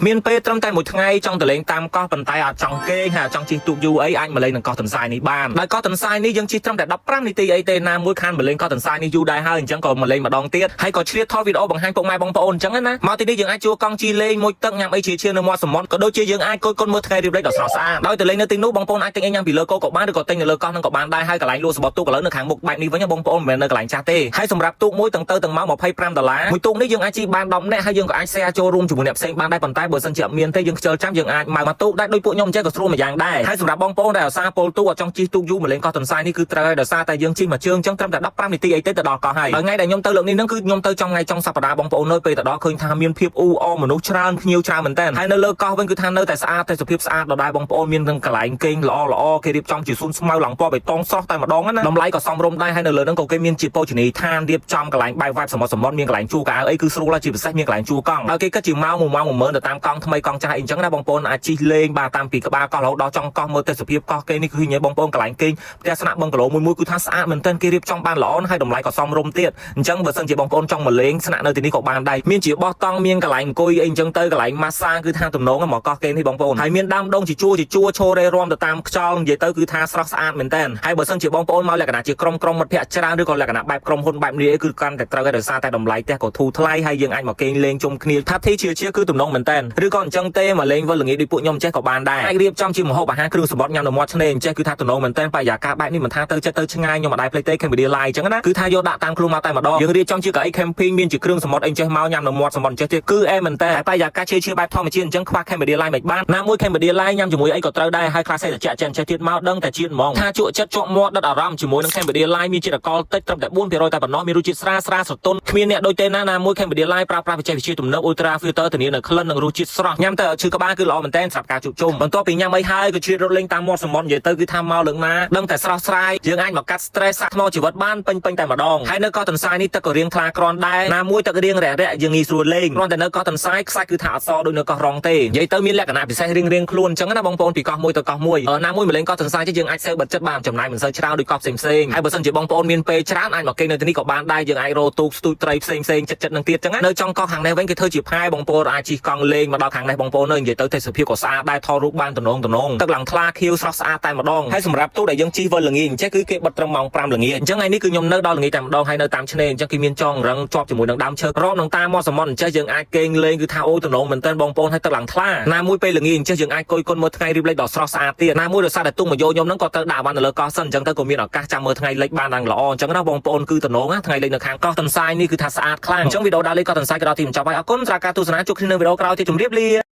មានពេលត្រឹមតែមួយថ្ងៃចង់ទៅលេងតាមកោះប៉ុន្តែអត់ចង់គេហើយចង់ជិះទូកយូរអីអាចមកលេងនឹងកោះទន្សាយនេះបានដោយកោះទន្សាយនេះយើងជិះត្រឹមតែ15នាទីអីទេណាមួយខានមកលេងកោះទន្សាយនេះយូរដែរហើយអញ្ចឹងក៏មកលេងម្ដងទៀតហើយក៏ឆ្លៀតថតវីដេអូបង្ហាញពុកម៉ែបងប្អូនអញ្ចឹងណាមកទីនេះយើងអាចជួលកង់ជិះលេងមួយទឹកញ៉ាំអីជានៅមាត់សមុទ្រក៏ដូចជាយើងអាចគយគន់មើលថ្ងៃរៀបរយដ៏ស្រស់ស្អាតដោយទៅលេងនៅទីនោះបងប្អូនអាចទិញអីញ៉ាំពីលើគោក៏បានឬក៏ទិញនៅលើកោះនឹងក៏បានដែរហើយកន្លែងលក់សម្បត្តិទូកឥឡូវនៅខាងមុខបែបនេះវិញបងប្អូនមិនមែននៅកន្លែងចាស់ទេហើយសម្រាប់ទូកមួយទាំងទៅទាំងមក$25មួយទូកនេះយើងអាចជិះបាន10នាក់ហើយយើងក៏អាច share ចូលរួមជាមួយអ្នកផ្សេងបានដែរប៉ុន្តែបើសិនជាអត់មានទេយើងខ្ជិលចាំយើងអាចមកទូកដែរដោយពួកខ្ញុំចេះក៏ស្រួលមួយយ៉ាងដែរហើយសម្រាប់បងប្អូនដែលឧស្សាហ៍ពលទូកអត់ចង់ជិះទូកយូរមកលេងកោះទន្សាយនេះគឺត្រូវហើយដោយសារតែយើងជិះមួយជើងអញ្ចឹងត្រឹមតែ15នាទីអីទេទៅដល់កោះហើយថ្ងៃដែលខ្ញុំទៅលើកនេះហ្នឹងគឺខ្ញុំទៅចង់ថ្ងៃចុងសប្តាហ៍បងប្អូននៅពេលទៅដល់ឃើញថាមានភាពអ៊ូអរមនុស្សច្រើនភ្ញៀវច្រើនមែនតើហើយនៅលើកោះវិញគឺថានៅតែស្អាតតែសុភាពស្អាតដដែលបងប្អូនមានទាំងកន្លែងគេងល្អគេរៀបចំជាសួនស្មៅឡើងពណ៌បៃតងស្រស់តែម្ដងណាតម្លៃក៏សមរម្យដែរហើយនៅលើហ្នឹងក៏គេមានជាពោជនីយដ្ឋានរៀបចំកន្លែងបាយវ៉ាប់សមុទ្រមានកន្លែងជួកៅអីគឺស្រួលហើយជាពិសេសមានកន្លែងជួកង់ហើយគេគិតជាម៉ោង10000ទៅតាមកង់ថ្មីកង់ចាស់អីអញ្ចឹងណាបងប្អូនអាចជិះលេងបាទតាមពីក្បាលកោះរហូតដល់ចុងកោះមើលទេសភាពកោះគេនេះគឺញ៉ៃបងប្អូនកន្លែងគេងផ្ទះស្នាក់បឹងកាឡូមួយគឺថាស្អាតមែនទែនគេរៀបចំបានល្អណាស់ហើយតម្លៃក៏សមរម្យទៀតអញ្ចឹងបើសិនជាបងប្អូនចង់មកលេងស្នាក់នៅទីនេះក៏បានដែរមានជាបោះតង់មានកន្លែងអង្គុយអីអញ្ចឹងទៅកន្លែងម៉ាស្សាគឺថាទំនងមកកោះគេនេះបងប្អូនហើយមានដើមដងជាជួឈររេរាំទៅតាមខ្យល់និយាយទៅគឺថាស្រស់ស្អាតមែនទែនហើយបើសិនជាបងប្អូនមកលក្ខណៈជាក្រុមមិត្តភ័ក្តិច្រើនឬក៏លក្ខណៈបែបក្រុមហ៊ុនបែបនេះគឺកាន់តែត្រូវហើយដោយសារតែតម្លៃផ្ទះក៏ធូរថ្លៃហើយយើងអាចមកគេងលេងជុំគ្នាថាទីជាគឺទំនងមែនទែនឬក៏អញ្ចឹងទេមកលេងវល់ល្ងាចដូចពួកខ្ញុំចេះក៏បានដែរអាចរៀបចំជាម្ហូបអាហារគ្រឿងសមុទ្រញ៉ាំនៅមាត់ឆ្នេរចេះគឺថាទំនងមែនទែនបរិយាកាសបែបនេះមិនថាទៅចិត្តទៅឆ្ងាយខ្ញុំមិនដែរផ្លេចទេ Cambodia Line អញ្ចឹងណាគឺថាយកដាក់តាមខ្លួនមកតែម្ដងយើងរៀបចំជាកៅអី camping មានជាគ្រឿងសមុទ្រអីចេះមកញ៉ាំនៅមាត់សមុទ្រចេះទៀតគឺអែមែនតើហើយបរិយាកាសជាបែបធម្មជាតិអញ្ចឹងខ្វះ Cambodia Line មិនបានណាមួយ Cambodia Line ញ៉ាំជាមួយអីក៏ត្រូវដែរហើយខ្លះសេតែចេះទៀតមកដឹងតែជាតិហ្មងថាជក់ចិត្តជាប់មាត់ដិតអារម្មណ៍ជាមួយនឹង Cambodia Line មានជាតិអាល់កុលតិចត្រឹមតែ4%តែប៉ុណ្ណោះមានរសជាតិស្រាលស្រទន់គ្មានអ្នកដូចទេណាមួយ Cambodia Line ប្រើប្រាស់បច្ចេកវិទ្យាទំនើប Ultra Filter ធានានៅក្លិននិងរសជាតិស្រស់ញ៉ាំទៅឈឺក្បាលគឺល្អមែនតើសម្រាប់ការជួបជុំបន្ទាប់ពីញ៉ាំអីហើយក៏ជ្រៀតរត់លេងតាមមាត់សមុទ្រនិយាយទៅគឺថាមកលើកណាដឹងតែស្រស់ស្រាយយើងអាចមកកាត់ stress សាក់ថ្មជីវិតបានពេញតែម្ដងហើយនៅកោះទន្សាយនេះទឹកក៏រៀងថ្លាក្រនដែរណាមួយទឹករៀងរាក់យើងងាយស្រួលលេងគ្រាន់តែនៅកោះទន្សាយខ្សាច់គឺថាអត់សដូចនៅកោះរងទេនិយាយទៅមានលក្ខណៈពិសេសរៀងខ្លួនអញ្ចឹងណាបងប្អូនពីកោះមួយទៅកោះមួយណាមួយមកលេងកោះទន្សាយយើងអាចសេវបិទចិត្តបានចំណាយមិនសូវច្រើនដូចកោះផ្សេងហើយបើសិនជាបងប្អូនមានពេលច្រើនអាចមកគេងនៅទីនេះក៏បានដែរយើងអាចរកទូកស្ទូចត្រីផ្សេងចិត្តនឹងទៀតអញ្ចឹងនៅចុងកោះខាងនេះវិញគេធ្វើជាផែបងប្អូនអាចជិះកង់លេងមកដល់ខាងនេះបងប្អូននិយាយទៅទេសភាពក៏ស្អាតដែរថតរូបបានទំនងទឹកឡើងថ្លាខៀវស្រស់ស្អាតតែម្ដងហើយសម្រាប់ទូកដែលយើងជិះវិលល្ងាចអញ្ចឹងគឺគេបិទត្រឹមម៉ោង5ល្ងាចអញ្ចឹងថ្ងៃនេះគឺខ្ញុំនៅដល់ល្ងាចតែម្ដងហើយនៅតាមឆ្នេរអញ្ចឹងគេមានចងរឹងជាប់ជាមួយនឹងដើមឈើរ៉មនឹងតាមមាត់សមុទ្រអញ្ចឹងយើងអាចគេងលេងគឺថាអូទំនងមែនទែនបងប្អូនហើយទឹកឡើងថ្លាណាមួយពេលល្ងាចអញ្ចឹងយើងអាចគយគន់មើលថ្ងៃរៀបលិចដ៏ស្រស់ស្អាតទៀតណាមួយដោយសារតែទូកមកយកខ្ញុំហ្នឹងក៏ទៅដាក់បាននៅលើកោះសិនអញ្ចឹងទៅក៏មានឱកាសចាំមើលថ្ងៃលិចបានឡើងល្អអញ្ចឹងណាបងប្អូនគឺទំនងថ្ងៃលិចនៅខាងកោះទន្សាយនេះគឺថាស្អាតខ្លាំងអញ្ចឹងវីដេអូដើរលេងកោះទន្សាយក៏ដល់ទីបញ្ចប់ហើយអរគុណសម្រាប់ការទស្សនាជួបគ្នានៅវីដេអូក្រោយទៀតជម្រាបលា